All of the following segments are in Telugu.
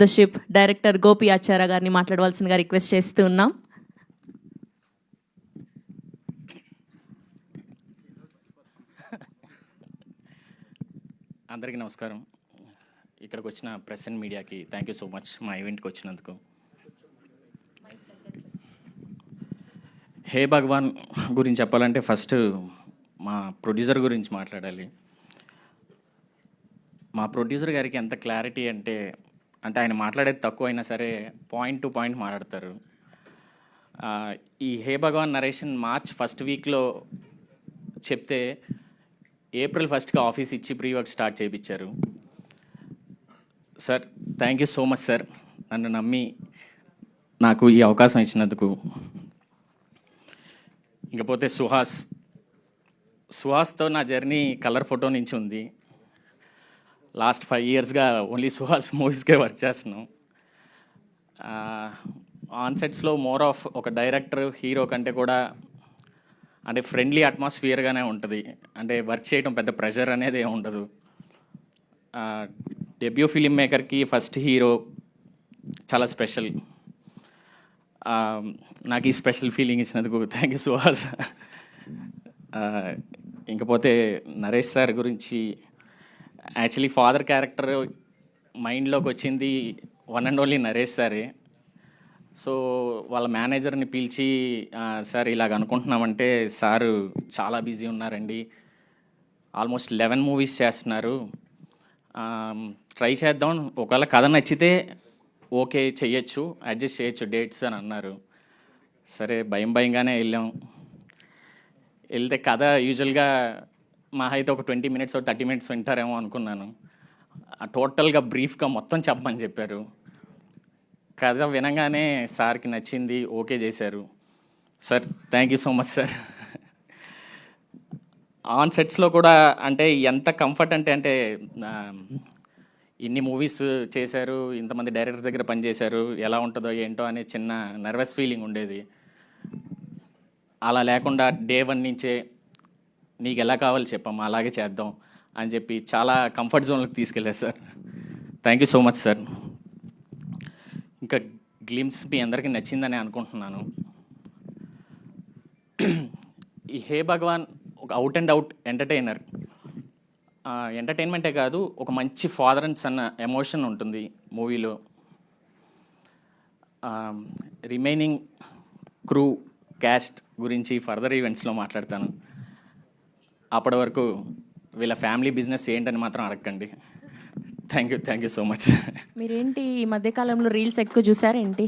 ద షిప్ డైరెక్టర్ గోపి ఆచార్య గారిని మాట్లాడవలసిందిగా రిక్వెస్ట్ చేస్తూ ఉన్నాం. అందరికీ నమస్కారం. ఇక్కడికి వచ్చిన ప్రెస్ అండ్ మీడియాకి థ్యాంక్ యూ సో మచ్ మా ఈవెంట్కి వచ్చినందుకు. హే భగవాన్ గురించి చెప్పాలంటే ఫస్ట్ మా ప్రొడ్యూసర్ గురించి మాట్లాడాలి. మా ప్రొడ్యూసర్ గారికి ఎంత క్లారిటీ అంటే ఆయన మాట్లాడేది తక్కువ అయినా సరే పాయింట్ టు పాయింట్ మాట్లాడతారు. ఈ హే భగవాన్ నరేషన్ మార్చ్ ఫస్ట్ వీక్లో చెప్తే ఏప్రిల్ ఫస్ట్కి ఆఫీస్ ఇచ్చి ప్రీ వర్క్ స్టార్ట్ చేయించారు. Sir thank you so much sir, నన్ను నమ్మి నాకు ఈ అవకాశం ఇచ్చినందుకు. ఇకపోతే సుహాస్తో నా జర్నీ కలర్ ఫోటో నుంచి ఉంది. లాస్ట్ 5 yearsగా ఓన్లీ సుహాస్ మూవీస్కే వర్క్ చేస్తున్నాం. ఆన్ సెట్స్లో మోర్ ఆఫ్ ఒక డైరెక్టర్ హీరో కంటే కూడా అంటే ఫ్రెండ్లీ అట్మాస్ఫియర్గానే ఉంటుంది. అంటే వర్క్ చేయడం పెద్ద ప్రెషర్ అనేది ఏమి ఉండదు. డెబ్యూ ఫిలిం మేకర్కి ఫస్ట్ హీరో చాలా స్పెషల్. నాకు ఈ స్పెషల్ ఫీలింగ్ ఇచ్చినందుకు థ్యాంక్ యూ సుహాస్. ఇంకపోతే నరేష్ సార్ గురించి యాక్చువల్లీ ఫాదర్ క్యారెక్టర్ మైండ్లోకి వచ్చింది వన్ అండ్ ఓన్లీ నరేష్ సారే. సో వాళ్ళ మేనేజర్ని పిలిచి సార్ ఇలాగ అనుకుంటున్నామంటే సారు చాలా బిజీ ఉన్నారండి, ఆల్మోస్ట్ 11 movies చేస్తున్నారు, ట్రై చేద్దాం, ఒకవేళ కథ నచ్చితే ఓకే చెయ్యొచ్చు, అడ్జస్ట్ చేయొచ్చు డేట్స్ అని అన్నారు. సరే భయంగానే వెళ్తే కథ యూజువల్గా మా అయితే ఒక 20 minutes 30 minutes వింటారేమో అనుకున్నాను. టోటల్గా బ్రీఫ్గా మొత్తం చెప్పమని చెప్పారు. కథ వినగానే సార్కి నచ్చింది, ఓకే చేశారు. Sir thank you so much sir. On సెట్స్లో కూడా అంటే ఎంత కంఫర్ట్ అంటే ఇన్ని మూవీస్ చేశారు, ఇంతమంది డైరెక్టర్స్ దగ్గర పనిచేశారు, ఎలా ఉంటుందో ఏంటో అనే చిన్న నర్వస్ ఫీలింగ్ ఉండేది. అలా లేకుండా డే 1 నుంచే నీకు ఎలా కావాలి చెప్పమ్మా అలాగే చేద్దాం అని చెప్పి చాలా కంఫర్ట్ జోన్లోకి తీసుకెళ్ళారు sir. Thank you so much sir. ఇంకా గ్లిమ్స్ మీ అందరికీ నచ్చిందని అనుకుంటున్నాను. ఈ హే భగవాన్ ఒక అవుట్ అండ్ అవుట్ ఎంటర్టైనర్. ఎంటర్టైన్మెంటే కాదు, ఒక మంచి ఫాదర్ అండ్ సన్ ఎమోషన్ ఉంటుంది మూవీలో. రిమైనింగ్ క్రూ క్యాస్ట్ గురించి ఫర్దర్ ఈవెంట్స్లో మాట్లాడతాను. అప్పటి వరకు వీళ్ళ ఫ్యామిలీ బిజినెస్ ఏంటని మాత్రం అడగండి. Thank you so much. మీరేంటి ఈ మధ్యకాలంలో రీల్స్ ఎక్కువ చూసారేంటి?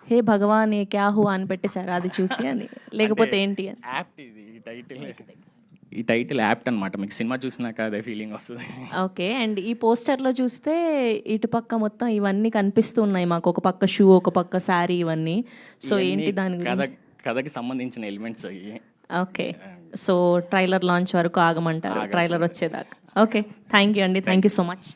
హే భగవాన్ ఏ క్యా హువా అని పెట్టేశారు, అది చూసి అని లేకపోతే ఏంటి అని? యాప్ట్ ఇది, ఈ టైటిల్ యాప్ట్ అనమాట. మీకు సినిమా చూసినాక అదే ఫీలింగ్ వస్తుంది. ఓకే. అండ్ ఈ పోస్టర్లో చూస్తే ఇటుపక్క మొత్తం ఇవన్నీ కనిపిస్తూ ఉన్నాయి మాకు, ఒక పక్క షూ, ఒక పక్క శారీ, ఇవన్నీ. సో ఏంటి దాని కథకి సంబంధించిన ఎలిమెంట్స్ అయ్యి. ఓకే. సో ట్రైలర్ లాంచ్ వరకు ఆగమంటారు, ట్రైలర్ వచ్చేదాకా. ఓకే, థ్యాంక్ యూ అండి, థ్యాంక్ యూ సో మచ్.